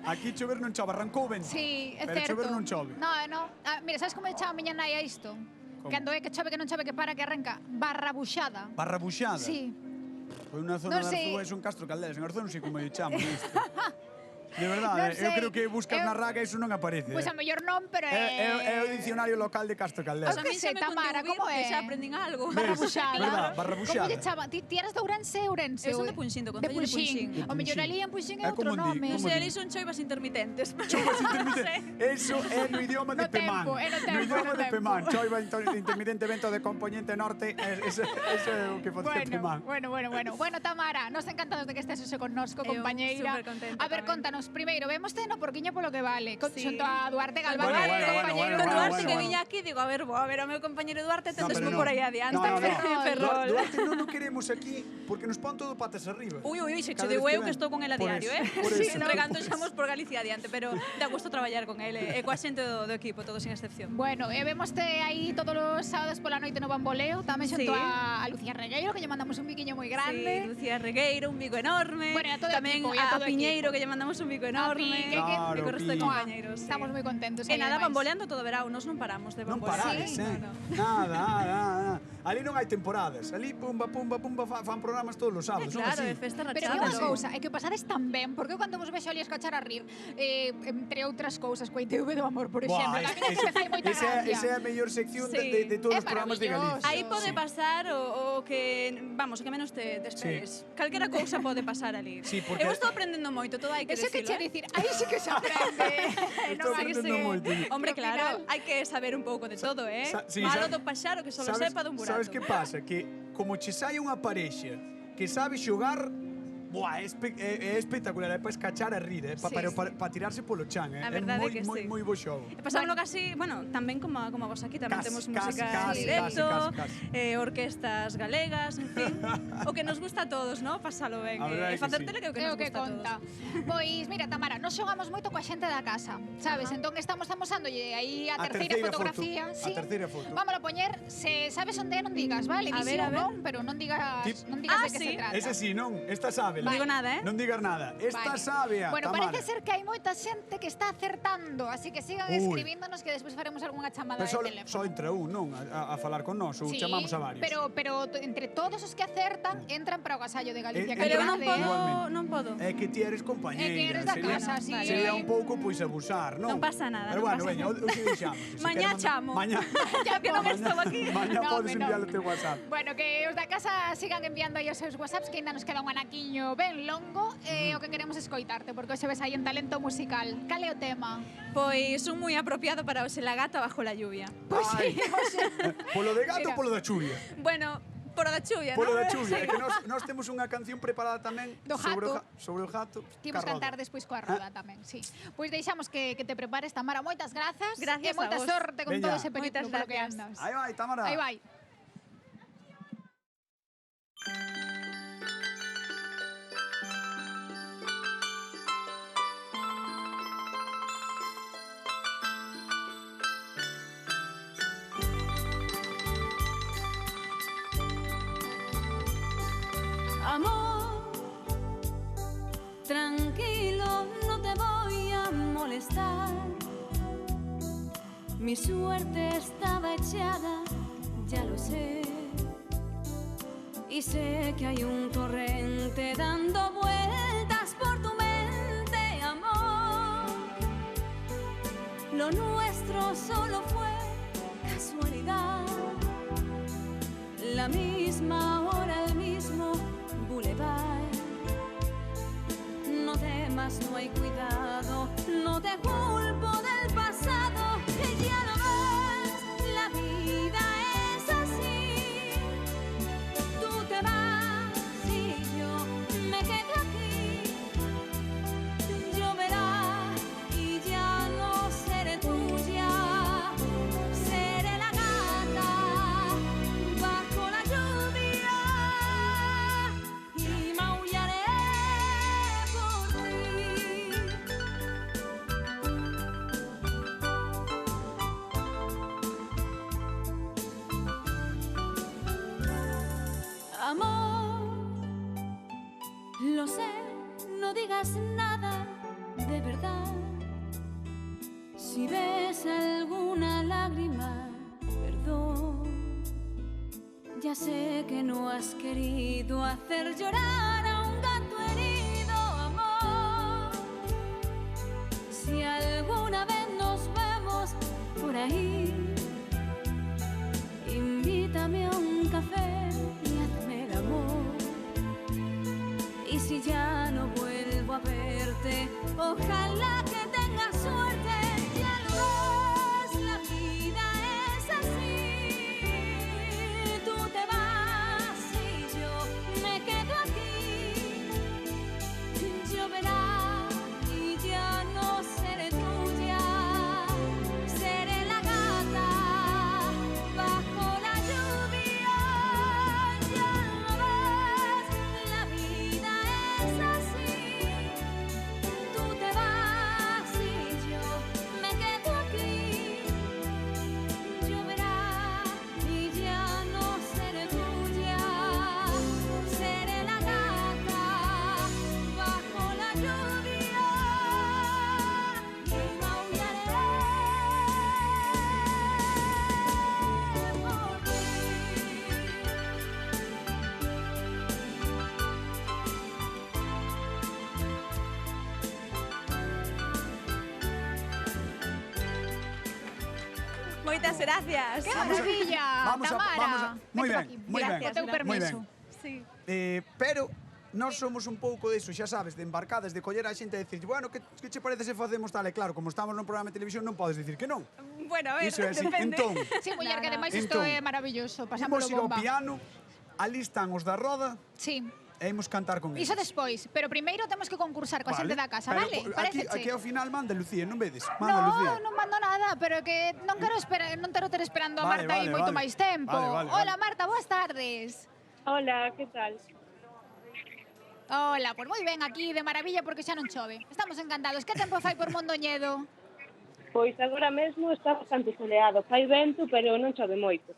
Aquí chover non chove, arrancou ben. Sí, é pero certo. chover non chove. No. Mira, sabes como chama a miña nai a isto? Como? Cando é que chove, que non chove, que para, que arranca. Barrabuxada. Barrabuxada? Sí. Foi unha zona Non de sei. Arzúa e son Castro Caldelas. En Arzúa non sei como lle chaman isto. De verdade, Non eu sei. creo que buscas na raga e iso non aparece. Pois a mellor non, pero É o dicionario local de Castro Caldelas. Eu que sei, Tamara, como é? Que xa aprendín algo. Barrabuxada. Verdad, barrabuxada. Como lle chaman? Ti eras de Ourense, Ourense? Eu son de Punxín, do De concello de Punxín. O mellor ali en Punxín é É outro como di- nome. como Se ali son choivas intermitentes. Choivas intermitentes. Eso é no idioma de No Pemán. tempo, é no tempo, No idioma no de tempo. Pemán. Choiva intermitente vento de componente norte. Eso é o que faz Pemán. Bueno, Tamara, nos encantados de que estés hoxe connosco, Eu compañeira. supercontenta A ver, tamén. contanos, primeiro, vémoste no Porquiño polo que vale, Sí. xunto a Duarte Galván, Bueno, compañeiro. Con Duarte bueno, que bueno. viña aquí, digo, a ver, o meu compañero Duarte No, tendesmo pero no. por aí adiante. No, no, no. Ferrol. Duarte non o queremos aquí porque nos pon todo patas arriba. Ui, se Cada che vez digo eu ven. que estou con el a Por diario, eso, por eso. Entregando xamos por Galicia adiante, pero dá gusto traballar con ele e coa xente do equipo, todo sin excepción. Bueno, e vémoste aí todos os sábados pola noite no Bamboleo, tamén xunto Sí. a Lucía Regueiro, que lle mandamos un biquiño moi Sí, grande. Lucía Regueiro, un bico enorme. Bueno, e a todo o tamén equipo, e a todo a o Piñeiro, equipo. que lle mandamos un bico A enorme. Pi, Claro, e co resto de Pi. compañeros. sí. Estamos moi contentos. E aí, nada, ademais. bamboleando todo o verao, nos non paramos de Non bambolear. parades, Sí, no. Nada. Ali non hai temporadas. Ali pumba, fan programas todos os sábados. Son Claro, así. é festa Pero rachada. que unha cousa, é que o pasades tan ben, porque eu cando vos vexo ali escachar a rir, entre outras cousas, coa ITV do Amor, por exemplo, que a mí me fai moita gracia. Esa é a mellor sección Sí. de todos É os programas de Galicia. maravilloso. Aí pode Sí. pasar o que, vamos, o que menos te esperes. Calquera cousa pode pasar ali. Sí, porque- Eu estou aprendendo moito, todo hai que Eso que decirlo. che dicir, aí sí que se aprende. Estou hai que aprendendo ser- moito. Hombre, Ao claro, final- hai que saber un pouco de todo, Sí, Malo sa- do paxaro que solo sabes- sepa dun burato. Sabes que pasa? Que como che sai unha parexa que sabe xogar, buah, é espectacular, é para escachar a rir, Sí, para tirarse polo chan, A é verdade moi, que moi, sí. moi bo xogo. E pasámoslo casi, bueno, tamén como vos aquí, tamén Casi, temos casi, música casi, en directo, casi. Orquestas galegas, en fin, o que nos gusta a todos, ¿no? Pasalo ben, A verdade e que facer sí. tele que é o que É nos o que gusta a conta. todos. Pois, mira, Tamara, nos xogamos moito coa xente da casa, sabes? Ajá. Entón estamos amosándolle aí a A terceira terceira fotografía. foto, Sí. a terceira foto. Vámonos a poñer, se sabes onde é, non digas, vale? A ver, Visión, a ver. non, pero non digas, Tip- non digas Ah, de que sí. se trata. Ese sí, non, esta sabe. Non digo nada, Non digas nada. Esta Vale. sabe, Bueno, Tamara. parece ser que hai moita xente que está acertando, así que sigan Ui. escribíndonos que despois faremos algunha chamada Pero de teléfono. só entra un, non? A falar con nós, ou Sí, chamamos a varios. pero entre todos os que acertan entran para o agasallo de Galicia. Eh, que Pero eu é non grande, podo, Igualmente. non podo. É que ti eres compañeira. É que eres da sería- casa, sí. Sería un pouco, pois, abusar, non? Non pasa nada, Pero non bueno, pasa veña, nada. o que deixamos. Se Mañá queres chamo. Mañá. Ya que non estou aquí. Mañá No, podes home, no. enviar o teu WhatsApp. Bueno, que os da casa sigan enviando aí os seus WhatsApps, que ainda nos queda un anaquiño ben longo, o que queremos escoitarte, porque hoxe ves aí en talento musical. Cal é o tema? Pois un moi apropiado para o la gata bajo la lluvia. Pois Ai. sí, hoxe. Polo de gato Mira. ou polo da chuvia? Bueno, por o da chuvia, Polo ¿no? da chuvia. É que nós temos unha canción preparada tamén Do sobre gato. sobre o gato. Timos Carroda. cantar despois coa roda tamén, sí. Pois deixamos que te prepares, Tamara. Moitas grazas. Gracias e moita a vos. sorte con Veña. todo ese periplo Moitas polo que gracias. andas. Aí vai, Tamara. Aí vai. Amor, tranquilo, no te voy a molestar. Mi suerte estaba echada, ya lo sé. Y sé que hay un torrente dando vueltas por tu mente, amor. Lo nuestro solo fue casualidad. La misma hora, el mismo boulevard. No temas, no hay cuidado, no te culpo del pasado, que ya lo ves, la vida es así. Tú te vas y yo me quedo aquí. Lloverá y ya no seré tuya, seré la gata bajo la lluvia y maullaré por ti. molestar. Si ves alguna lágrima, perdón. Ya sé que no has querido hacer llorar a un gato herido, amor. Si alguna vez nos vemos por ahí, invítame a un café y hazme el amor. Y si ya no vuelvo a verte, ojalá que tengas suerte. Ya lo ves, la vida es así. Tú te vas y yo me quedo aquí. Lloverá y ya no seré tuya. Seré la gata bajo la lluvia. Ya lo ves, la vida es así. Tú te vas y yo me quedo aquí. Lloverá y ya no seré tuya. Seré la gata bajo la lluvia y maullaré por ti. Moitas gracias. Que maravilla, Tamara. Moi Vete ben, aquí. moi ben. Gracias, Co teu moi permiso. ben. Sí. Pero nós somos un pouco deso, xa sabes, de embarcadas, de coller a xente e dicir, bueno, que che parece se facemos tal? E claro, como estamos nun programa de televisión non podes dicir que non. Bueno, a ver, Iso é así. depende. Entón, Sí, muller, que ademais isto Entón, é maravilloso. imos Pasámoslo ir ao bomba. piano, ali están os da roda Sí. e imos cantar con eles. Iso despois, pero primeiro temos que concursar coa xente da casa, Pero, vale? aquí, Paréceche? aquí ao final manda Lucía, non vedes? Manda Lucía. Non mando nada, pero é que non quero non quero ter esperando a Vale, Marta aí vale, moito vale. máis tempo. Vale, vale, Hola, vale. Marta, boas tardes. Hola, ¿qué tal? Hola, pues moi ben, aquí de maravilla porque xa non chove. Estamos encantados. Que tempo fai por Mondoñedo? Pois agora mesmo está bastante soleado. Fai vento, pero non chove moito.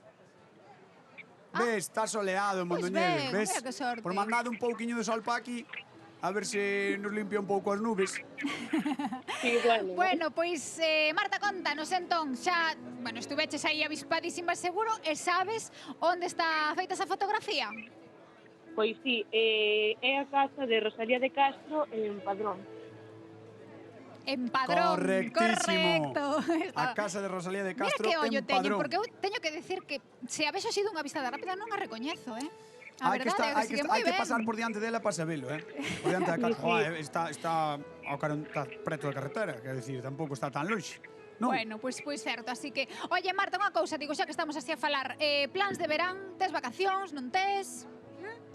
Ves, está soleado en Pois Mondoñedo, ben, ves? mira que sorte. Por mandado un pouquiño de sol pa aquí, a ver se nos limpia un pouco as nubes. Sí, bueno. Bueno, pois, Marta, contanos entón, xa, bueno, estuveches aí avispadísima seguro e sabes onde está feita esa fotografía? Pois sí, é a casa de Rosalía de Castro en Padrón. En Padrón. Correctísimo. Correcto. A casa de Rosalía de Mira Castro que ollo en teño, Padrón. porque eu teño que decir que se a vexo sido unha vistada rápida non a recoñezo, A Hai que, verdade, hai que, sigue hai moi que ben. pasar por diante dela para sabelo, Por diante da casa. Sí, sí. Joder, está ao carón, está preto da carretera, quer decir, tampouco está tan longe. Non? Bueno, pois certo, así que... Oye, Marta, unha cousa, digo, xa que estamos así a falar, plans de verán, tes vacacións, non tes?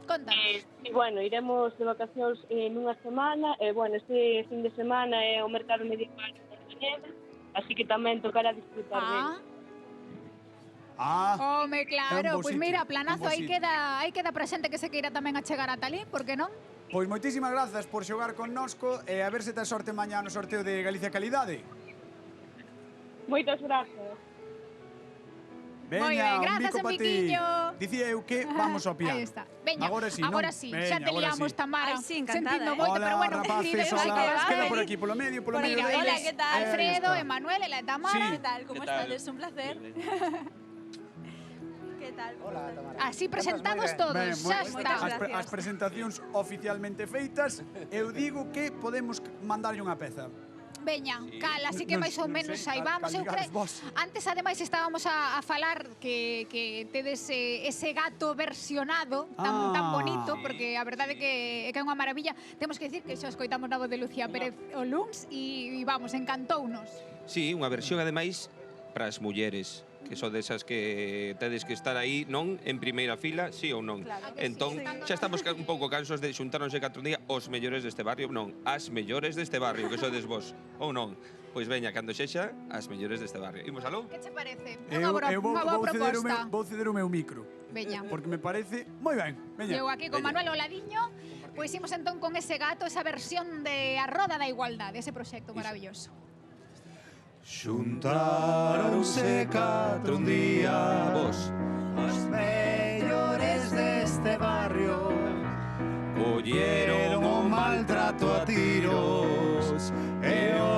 Contanos. E bueno, iremos de vacacións nunha semana, e bueno, este fin de semana é o mercado medieval de Mondoñedo, así que tamén tocará disfrutar dele. Home, É claro, un bo pois sitio, mira, un planazo, bo aí sitio. queda pra xente que se queira tamén a chegar ata ali, por que non? Pois moitísimas grazas por xogar connosco e a ver se tes sorte mañá no sorteo de Galicia Calidade. Moitas grazas. Veña, Moi ben, un grazas, bico pa ti. Enriquiño. Dicía eu que vamos ao piano. Aí está. Veña, Agora sí, agora non? sí, Veña, xa te agora liamos, sí. Tamara. Ai, sí, encantada, Sentindo eh. moito, Hola, pero bueno, rapaces, diles, hola. hai que Queda vai. por aquí, polo medio Mira, deles. hola, ¿qué tal? Alfredo, Ahí está. Emanuel e la Tamara. Sí. ¿Qué tal? ¿Cómo ¿Qué tal? estás? Es un placer. ¿Qué tal? Hola, Tamara. Así presentamos ben. todos, Ben, xa moi- está. Moitas gracias. as presentacións oficialmente feitas, eu digo que podemos mandarlle unha peza. Veña, cal, así que Non- máis ou non menos sei, aí cal- vamos. cal Eu creo, digades vos. antes ademais estábamos a falar que tedes ese gato versionado tan bonito, porque a verdade é que é unha maravilla. Temos que dicir que xa escoitamos na voz de Lucía Pérez o luns e vamos, encantounos. Sí, unha versión ademais para as mulleres, que son desas que tedes que estar aí, non en primeira fila, sí ou non. Claro que Entón, sí. xa estamos un pouco cansos de xuntarnos e 4 día os mellores deste barrio, non, as mellores deste barrio, que sodes vos, ou non. Pois veña, cando sexa, as mellores deste barrio. Imos aló? Que che parece? Eu, Unha boa vou ceder o meu, proposta. vou ceder o meu micro, Veña. porque me parece moi ben. Veña. Eu aquí con Veña. Manuel Oladiño, pois imos entón con ese gato, esa versión de A Roda da Igualdade, ese proxecto maravilloso. Xuntáronse 4 un día vos, Os mellores deste barrio colleron Colleron o maltrato a tiros E o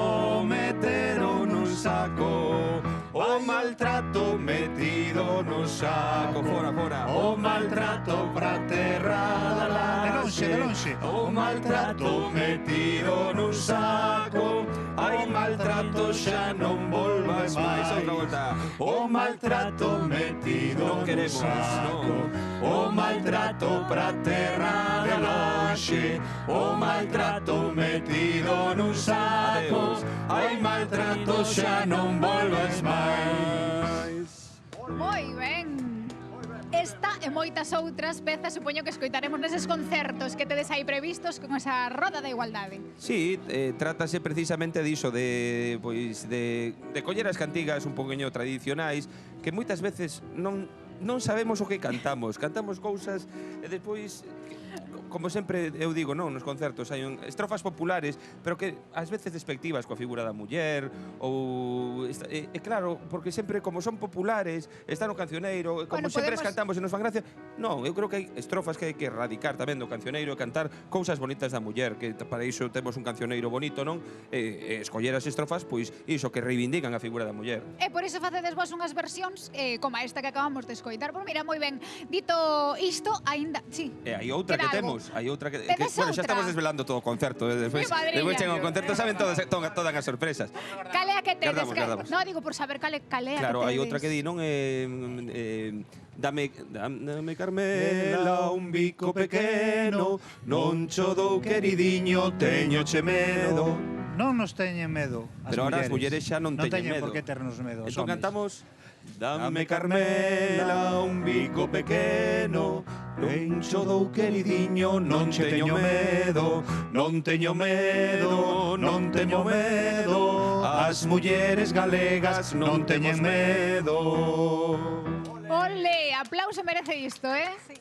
maltrato metido nun saco. Fora, fora. O maltrato pra terra da laxe. De lonxe. O maltrato metido nun saco. Ai, maltrato xa non volvas máis. Outra volta. O maltrato metido Non nun queremos, saco. O maltrato pra terra de lonxe. O maltrato metido nun saco. Ai, maltrato xa non volvas máis. Moi ben. Esta e moitas outras pezas supoño que escoitaremos neses concertos que tedes aí previstos con esa roda da igualdade. Sí, trátase precisamente diso, de coller as cantigas un poquinho tradicionais que moitas veces non sabemos o que cantamos. Cantamos cousas e despois, como sempre eu digo, non, nos concertos hai estrofas populares, pero que ás veces despectivas coa figura da muller ou claro, porque sempre como son populares, está no cancioneiro, como sempre as cantamos e nos fan gracia. Non, eu creo que hai estrofas que hai que erradicar tamén do cancioneiro e cantar cousas bonitas da muller, que para iso temos un cancioneiro bonito, non? Escoller as estrofas, pois iso que reivindican a figura da muller. E por iso facedes vos unhas versións como esta que acabamos de escoitar. Pois mira, moi ben. Dito isto, aínda, sí. E hai outra que temos. Hai outra que Tedes bueno, xa outra? estamos desvelando todo o concerto, despois chegan ao concerto, saben todas as sorpresas. Cale a que tedes? Guardamos. No, digo por saber cale a que tedes. Claro, hai outra que di, non? Dame Carmela un bico pequeno, non cho dou queridiño, teñoche medo. Non nos teñen medo as Pero ahora as mulleres xa non teñen medo. por que ternos medo. Entón cantamos Dame Carmela un bico pequeno, non cho dou queridiño, non teño medo, non teño medo, non teño medo. As mulleres galegas non teñen medo. Ole, aplauso merece isto, Sí.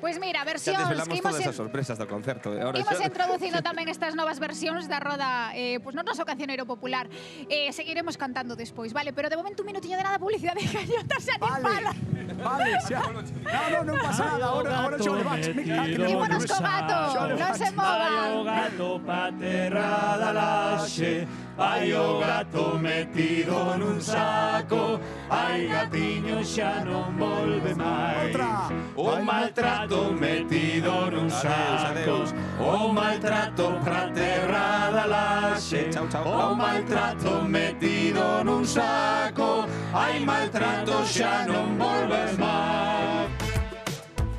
Pois mira, versións Xa desvelamos que imos todas as sorpresas do concerto. Imos introducindo tamén estas novas versións da roda pois no noso cancioneiro popular. Seguiremos cantando despois, vale? Pero de momento un minutiño de nada publicidade de Gañotas e Animala. Vale, xa. Non pasa nada. Ahora xo le vaig. Ímonos co gato, non se movan. Ai, o gato pa terra da laxe. Ai, o gato metido nun saco. Ai, gatiño xa non volve máis. O maltrato metido nun saco. O maltrato pra terra da laxe. O maltrato metido nun saco. Ai, maltrato xa non volves máis.